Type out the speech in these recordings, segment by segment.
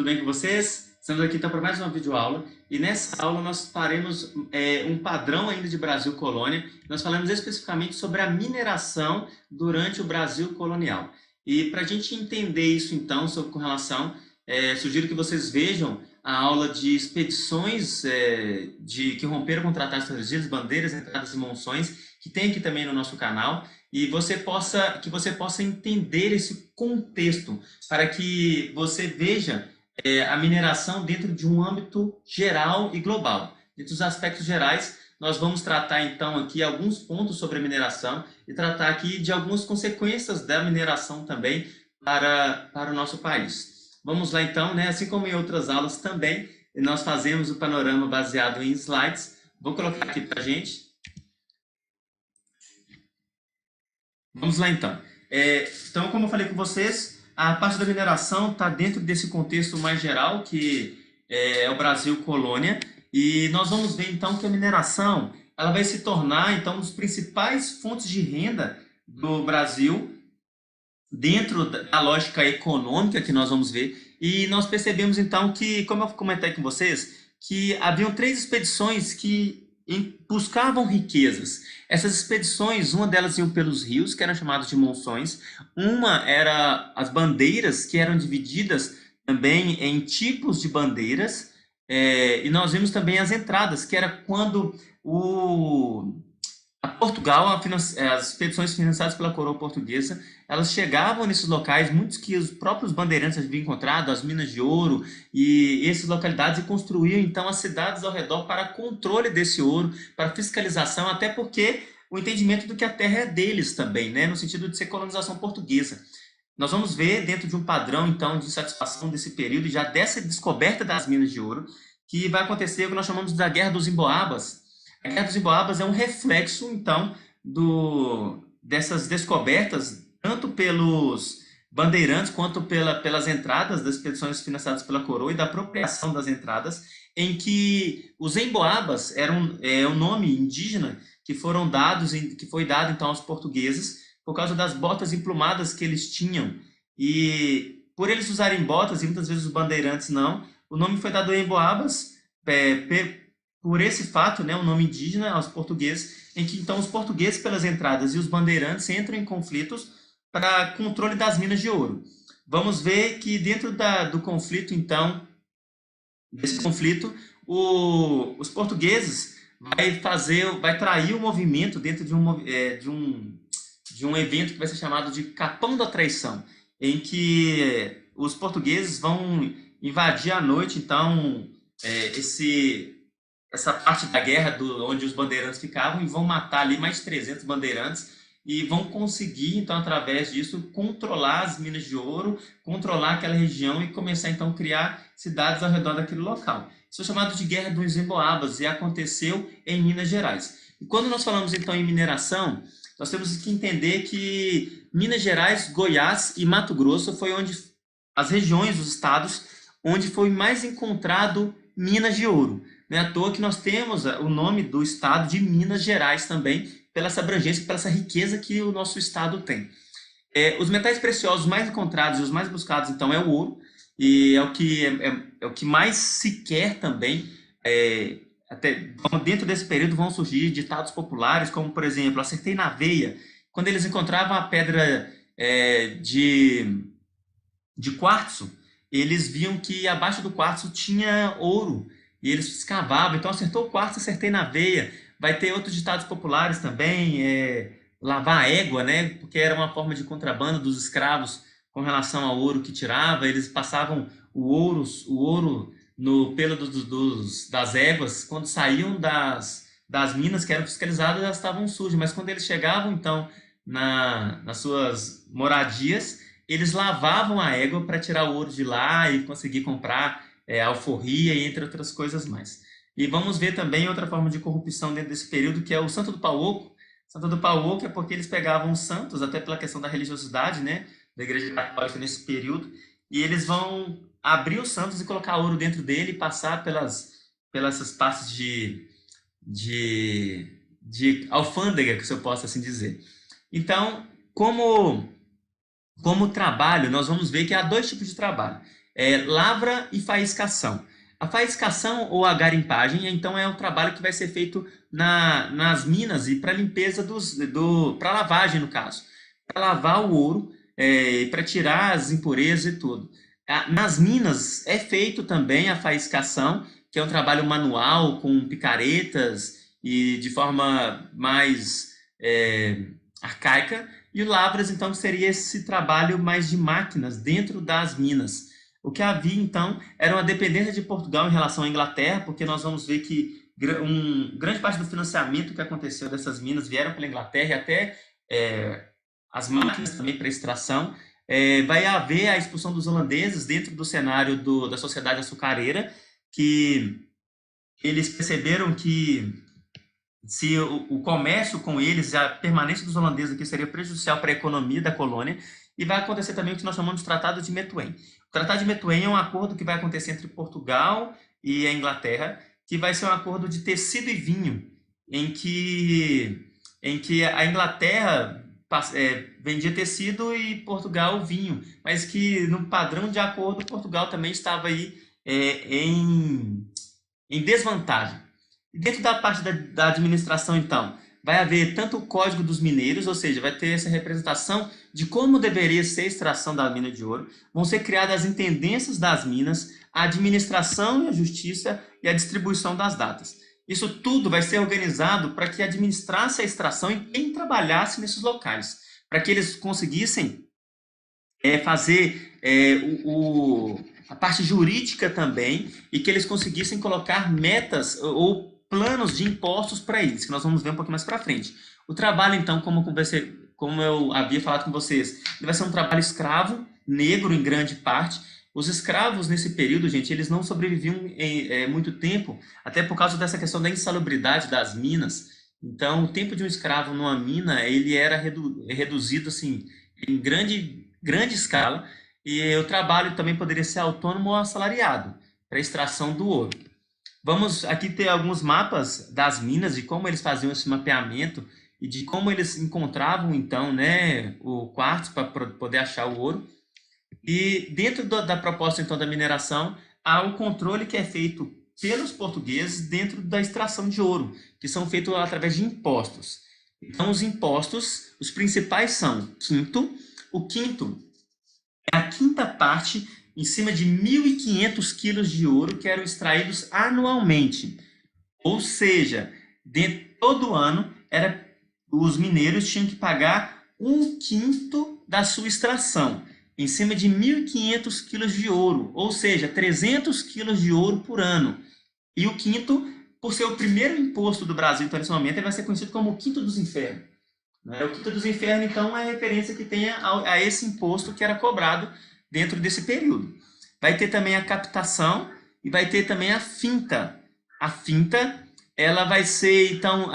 bem com vocês? Estamos aqui então para mais uma videoaula e nessa aula nós faremos um padrão ainda de Brasil colônia. Nós falamos especificamente sobre a mineração durante o Brasil colonial. E para a gente entender isso então, sobre com relação, sugiro que vocês vejam a aula de expedições que romperam com tratados estrangeiros, bandeiras, entradas e monções, que tem aqui também no nosso canal, e que você possa entender esse contexto, para que você veja a mineração dentro de um âmbito geral e global. Dentro dos aspectos gerais, nós vamos tratar então aqui alguns pontos sobre a mineração e tratar aqui de algumas consequências da mineração também para o nosso país. Vamos lá então, né? Assim como em outras aulas também, nós fazemos o panorama baseado em slides. Vou colocar aqui para a gente. Vamos lá então. Então, como eu falei com vocês, a parte da mineração está dentro desse contexto mais geral, que é o Brasil colônia, e nós vamos ver então que a mineração ela vai se tornar então uma das principais fontes de renda do Brasil, dentro da lógica econômica que nós vamos ver. E nós percebemos então que, como eu comentei com vocês, que haviam 3 expedições que buscavam riquezas. Essas expedições, uma delas iam pelos rios, que eram chamados de monções. Uma era as bandeiras, que eram divididas também em tipos de bandeiras. E nós vimos também as entradas, que era quando Portugal, as expedições financiadas pela coroa portuguesa, elas chegavam nesses locais, muitos que os próprios bandeirantes haviam encontrado, as minas de ouro e essas localidades, e construíam então as cidades ao redor para controle desse ouro, para fiscalização, até porque o entendimento do que a terra é deles também, né, no sentido de ser colonização portuguesa. Nós vamos ver dentro de um padrão então de satisfação desse período, já dessa descoberta das minas de ouro, que vai acontecer o que nós chamamos da Guerra dos Emboabas. A Guerra dos Emboabas é um reflexo, então, dessas descobertas, tanto pelos bandeirantes quanto pelas entradas das expedições financiadas pela coroa e da apropriação das entradas, em que os Emboabas eram um nome indígena que foi dado então aos portugueses por causa das botas emplumadas que eles tinham. E por eles usarem botas, e muitas vezes os bandeirantes não, o nome foi dado a Emboabas por esse fato, né, o nome indígena aos portugueses, em que então os portugueses pelas entradas e os bandeirantes entram em conflitos para controle das minas de ouro. Vamos ver que dentro do conflito, então, desse conflito, os portugueses vai trair o movimento dentro de um evento que vai ser chamado de Capão da Traição, em que os portugueses vão invadir à noite, então, essa parte da guerra onde os bandeirantes ficavam, e vão matar ali mais 300 bandeirantes e vão conseguir, então, através disso, controlar as minas de ouro, controlar aquela região e começar, então, a criar cidades ao redor daquele local. Isso é chamado de Guerra dos Emboabas e aconteceu em Minas Gerais. E quando nós falamos, então, em mineração, nós temos que entender que Minas Gerais, Goiás e Mato Grosso foi as regiões, os estados, onde foi mais encontrado minas de ouro. Não é à toa que nós temos o nome do estado de Minas Gerais também, pela essa abrangência, pela essa riqueza que o nosso estado tem. Os metais preciosos mais encontrados e os mais buscados, então, é o ouro, e é o que mais se quer também. Até dentro desse período vão surgir ditados populares, como, por exemplo, acertei na veia. Quando eles encontravam a pedra de quartzo, eles viam que abaixo do quartzo tinha ouro, e eles escavavam. Então, acertou o quartzo, acertei na veia. Vai ter outros ditados populares também, lavar a égua, né? Porque era uma forma de contrabando dos escravos com relação ao ouro que tirava. Eles passavam o ouro no pelo das éguas. Quando saíam das minas que eram fiscalizadas, elas estavam sujas, mas quando eles chegavam, então, nas suas moradias, eles lavavam a égua para tirar o ouro de lá e conseguir comprar alforria e entre outras coisas mais. E vamos ver também outra forma de corrupção dentro desse período, que é o Santo do Pau Oco. Santo do Pau Oco é porque eles pegavam os santos, até pela questão da religiosidade, né, da Igreja Católica nesse período, e eles vão abrir os santos e colocar ouro dentro dele e passar pelas essas partes de alfândega, que se eu posso assim dizer. Então, como trabalho, nós vamos ver que há 2 tipos de trabalho. lavra e faiscação. A faiscação ou a garimpagem, então, é o trabalho que vai ser feito nas minas e para limpeza para lavagem, no caso. Para lavar o ouro, para tirar as impurezas e tudo. Nas minas é feito também a faiscação, que é um trabalho manual com picaretas e de forma mais arcaica, e o lavras, então, seria esse trabalho mais de máquinas dentro das minas. O que havia, então, era uma dependência de Portugal em relação à Inglaterra, porque nós vamos ver que grande parte do financiamento que aconteceu dessas minas vieram pela Inglaterra e até as máquinas também para extração. Vai haver a expulsão dos holandeses dentro do cenário da sociedade açucareira, que eles perceberam que se o comércio com eles, a permanência dos holandeses aqui seria prejudicial para a economia da colônia, e vai acontecer também o que nós chamamos de Tratado de Methuen. O Tratado de Methuen é um acordo que vai acontecer entre Portugal e a Inglaterra, que vai ser um acordo de tecido e vinho, em que a Inglaterra vendia tecido e Portugal vinho, mas que no padrão de acordo Portugal também estava aí em desvantagem. Dentro da parte da administração, então, vai haver tanto o Código dos Mineiros, ou seja, vai ter essa representação de como deveria ser a extração da mina de ouro, vão ser criadas as intendências das minas, a administração e a justiça e a distribuição das datas. Isso tudo vai ser organizado para que administrasse a extração e quem trabalhasse nesses locais, para que eles conseguissem fazer a parte jurídica também e que eles conseguissem colocar metas ou planos de impostos para eles, que nós vamos ver um pouquinho mais para frente. O trabalho, então, como eu havia falado com vocês, ele vai ser um trabalho escravo, negro em grande parte. Os escravos, nesse período, gente, eles não sobreviviam muito tempo, até por causa dessa questão da insalubridade das minas. Então, o tempo de um escravo numa mina, ele era reduzido, assim, em grande escala, e o trabalho também poderia ser autônomo ou assalariado, para extração do ouro. Vamos aqui ter alguns mapas das minas, de como eles faziam esse mapeamento e de como eles encontravam, então, né, o quartzo para poder achar o ouro. E dentro da proposta, então, da mineração, há o controle que é feito pelos portugueses dentro da extração de ouro, que são feitos através de impostos. Então, os impostos, os principais são quinto. O quinto é a quinta parte em cima de 1.500 quilos de ouro que eram extraídos anualmente. Ou seja, todo ano, os mineiros tinham que pagar 1/5 da sua extração, em cima de 1.500 quilos de ouro, ou seja, 300 quilos de ouro por ano. E o quinto, por ser o primeiro imposto do Brasil, então, nesse momento, ele vai ser conhecido como o quinto dos infernos. O quinto dos infernos, então, é a referência que tem a esse imposto que era cobrado dentro desse período. Vai ter também a captação e vai ter também a finta. A finta, ela vai ser, então,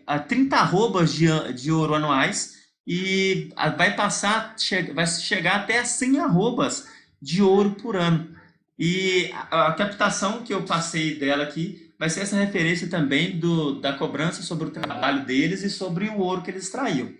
a 30 arrobas de ouro anuais e vai chegar até a 100 arrobas de ouro por ano. E a captação que eu passei dela aqui vai ser essa referência também da cobrança sobre o trabalho deles e sobre o ouro que eles extraíam.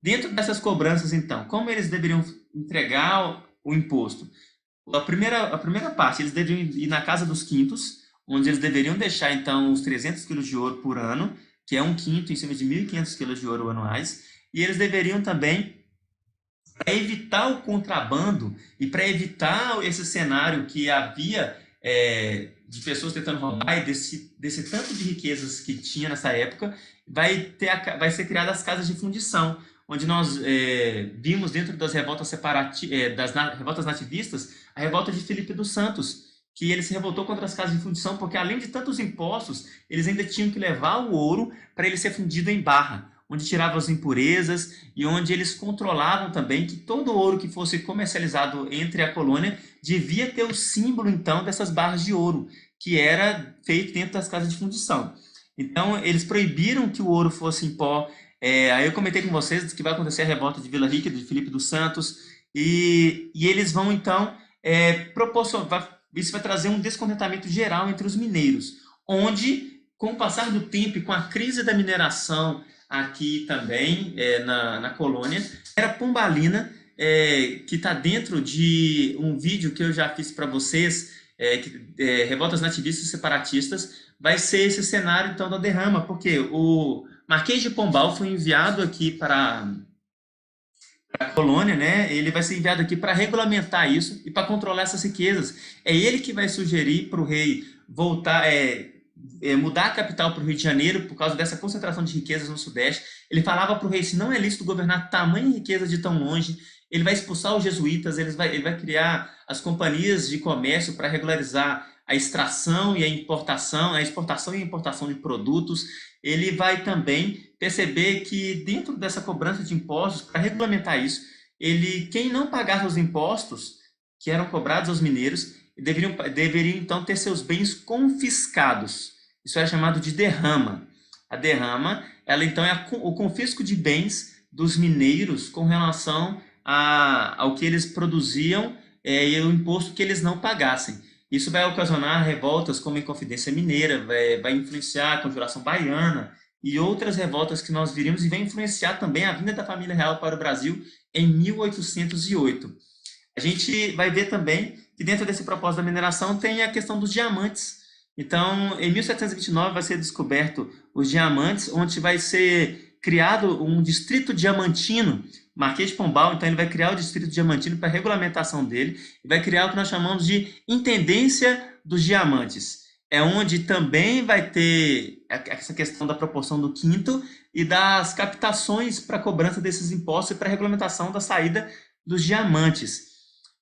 Dentro dessas cobranças, então, como eles deveriam entregar o imposto? A primeira parte, eles deveriam ir na casa dos quintos, onde eles deveriam deixar, então, os 300 quilos de ouro por ano, que é um quinto em cima de 1.500 quilos de ouro anuais, e eles deveriam também, para evitar o contrabando e para evitar esse cenário que havia de pessoas tentando roubar e desse tanto de riquezas que tinha nessa época, vai ser criadas as casas de fundição, onde nós vimos dentro das revoltas revoltas nativistas, a revolta de Filipe dos Santos, que ele se revoltou contra as casas de fundição, porque além de tantos impostos, eles ainda tinham que levar o ouro para ele ser fundido em barra, onde tiravam as impurezas e onde eles controlavam também que todo ouro que fosse comercializado entre a colônia devia ter o símbolo, então, dessas barras de ouro, que era feito dentro das casas de fundição. Então, eles proibiram que o ouro fosse em pó. Aí eu comentei com vocês que vai acontecer a revolta de Vila Rica, de Filipe dos Santos, e eles vão, então, isso vai trazer um descontentamento geral entre os mineiros, onde, com o passar do tempo e com a crise da mineração aqui também, na colônia, era Pombalina, que está dentro de um vídeo que eu já fiz para vocês, Revoltas Nativistas e Separatistas, vai ser esse cenário, então, da derrama, porque o Marquês de Pombal foi enviado aqui para a colônia, né? Ele vai ser enviado aqui para regulamentar isso e para controlar essas riquezas. É ele que vai sugerir para o rei voltar, mudar a capital para o Rio de Janeiro por causa dessa concentração de riquezas no Sudeste. Ele falava para o rei se não é lícito governar tamanha riqueza de tão longe. Ele vai expulsar os jesuítas, ele vai criar as companhias de comércio para regularizar a extração e a importação, a exportação e a importação de produtos. Ele vai também perceber que dentro dessa cobrança de impostos, para regulamentar isso, quem não pagasse os impostos que eram cobrados aos mineiros, deveriam então ter seus bens confiscados. Isso era chamado de derrama. A derrama, ela então é o confisco de bens dos mineiros com relação ao que eles produziam e o imposto que eles não pagassem. Isso vai ocasionar revoltas como a Inconfidência Mineira, vai influenciar a Conjuração Baiana e outras revoltas que nós viríamos, e vai influenciar também a vinda da família real para o Brasil em 1808. A gente vai ver também que dentro desse propósito da mineração tem a questão dos diamantes. Então, em 1729 vai ser descoberto os diamantes, onde vai ser criado um distrito diamantino. Marquês de Pombal, então, ele vai criar o distrito diamantino para a regulamentação dele e vai criar o que nós chamamos de intendência dos diamantes. É onde também vai ter essa questão da proporção do quinto e das captações para cobrança desses impostos e para a regulamentação da saída dos diamantes.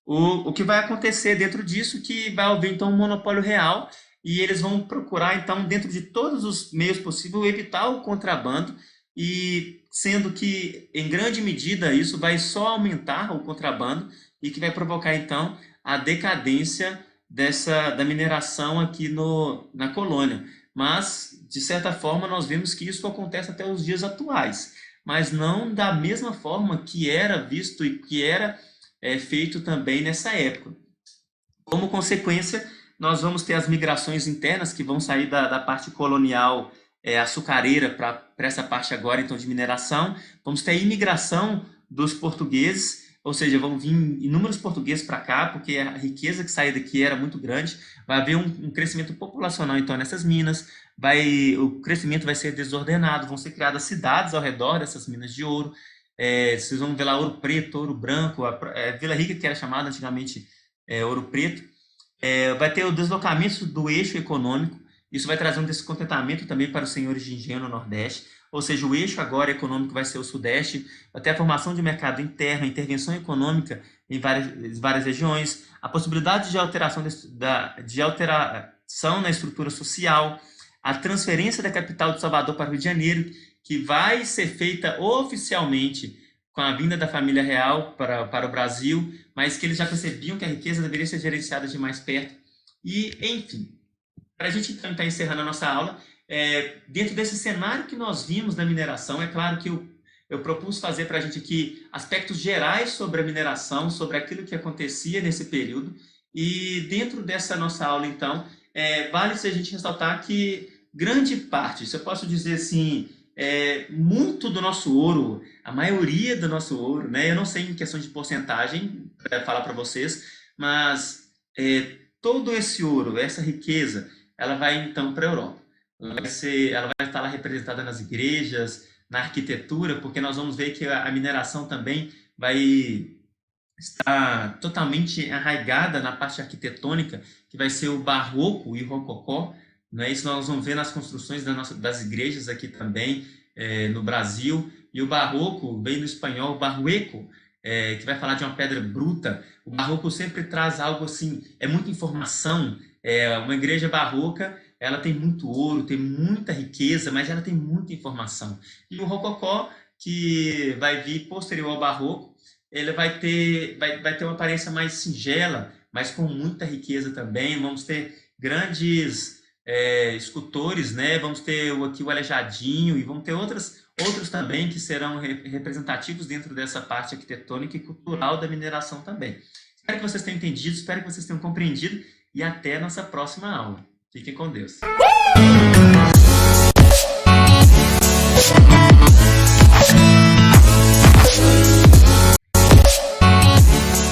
O que vai acontecer dentro disso que vai haver, então, um monopólio real e eles vão procurar, então, dentro de todos os meios possíveis, evitar o contrabando, e sendo que, em grande medida, isso vai só aumentar o contrabando e que vai provocar, então, a decadência da mineração aqui na colônia. Mas, de certa forma, nós vemos que isso acontece até os dias atuais, mas não da mesma forma que era visto e que era feito também nessa época. Como consequência, nós vamos ter as migrações internas que vão sair da parte colonial açucareira para essa parte agora, então, de mineração. Vamos ter a imigração dos portugueses, ou seja, vão vir inúmeros portugueses para cá, porque a riqueza que saía daqui era muito grande. Vai haver um crescimento populacional, então, nessas minas. O crescimento vai ser desordenado, vão ser criadas cidades ao redor dessas minas de ouro. Vocês vão ver lá Ouro Preto, Ouro Branco, Vila Rica, que era chamada antigamente Ouro Preto. Vai ter o deslocamento do eixo econômico. Isso vai trazer um descontentamento também para os senhores de engenho no Nordeste, ou seja, o eixo agora econômico vai ser o Sudeste, vai ter a formação de mercado interno, a intervenção econômica em várias regiões, a possibilidade de alteração na estrutura social, a transferência da capital de Salvador para o Rio de Janeiro, que vai ser feita oficialmente com a vinda da família real para o Brasil, mas que eles já percebiam que a riqueza deveria ser gerenciada de mais perto. E, enfim, para a gente então estar encerrando a nossa aula, dentro desse cenário que nós vimos da mineração, é claro que eu propus fazer para a gente aqui aspectos gerais sobre a mineração, sobre aquilo que acontecia nesse período, e dentro dessa nossa aula, então, vale-se a gente ressaltar que grande parte, se eu posso dizer assim, muito do nosso ouro, a maioria do nosso ouro, né? Eu não sei em questão de porcentagem para falar para vocês, mas todo esse ouro, essa riqueza, ela vai então para a Europa. Ela vai estar lá representada nas igrejas, na arquitetura, porque nós vamos ver que a mineração também vai estar totalmente arraigada na parte arquitetônica, que vai ser o barroco e o rococó. Não é isso? Nós vamos ver nas construções das igrejas aqui também, no Brasil. E o barroco vem do espanhol barrueco, que vai falar de uma pedra bruta. O barroco sempre traz algo assim, muita informação. Uma igreja barroca, ela tem muito ouro, tem muita riqueza, mas ela tem muita informação. E o rococó, que vai vir posterior ao barroco, ele vai ter uma aparência mais singela, mas com muita riqueza também. Vamos ter grandes escultores, né? Vamos ter aqui o Aleijadinho e vamos ter outros também que serão representativos dentro dessa parte arquitetônica e cultural da mineração também. Espero que vocês tenham entendido, espero que vocês tenham compreendido e até a nossa próxima aula. Fiquem com Deus.